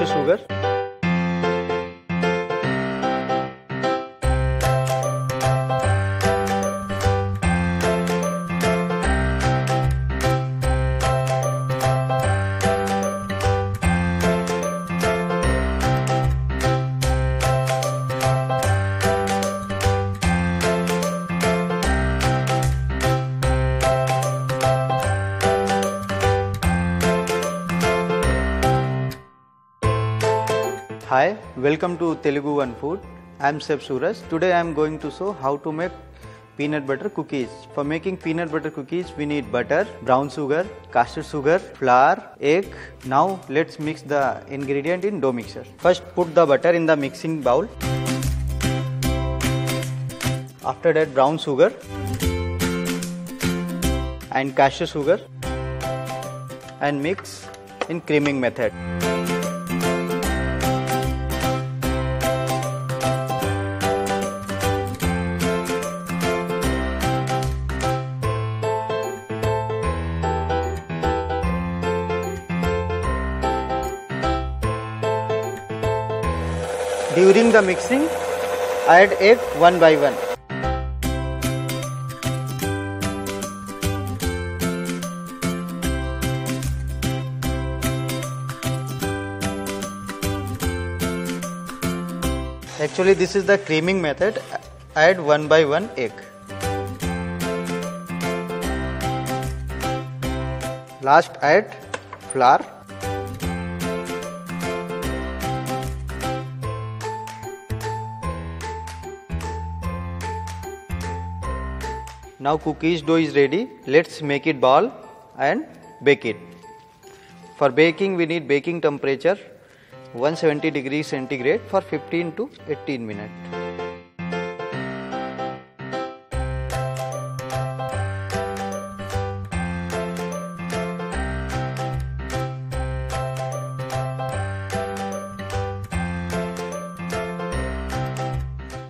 castor sugar, Hi, welcome to TeluguOne Food. I am Chef Suraj. Today I am going to show how to make peanut butter cookies. For making peanut butter cookies, we need butter, brown sugar, castor sugar, flour, egg. Now let's mix the ingredient in dough mixer. First put the butter in the mixing bowl. After that brown sugar and castor sugar and mix in creaming method. During the mixing, add egg one by one. Actually, this is the creaming method. Add one by one egg. Last, add flour. Now cookies dough is ready. Let's make it ball and bake it. For baking, we need baking temperature 170 degrees centigrade for 15 to 18 minutes.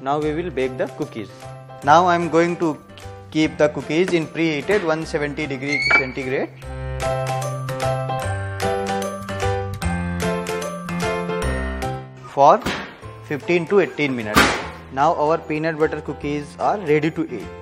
Now we will bake the cookies. Now I am going to keep the cookies in preheated 170 degrees centigrade. For 15 to 18 minutes. Now our peanut butter cookies are ready to eat.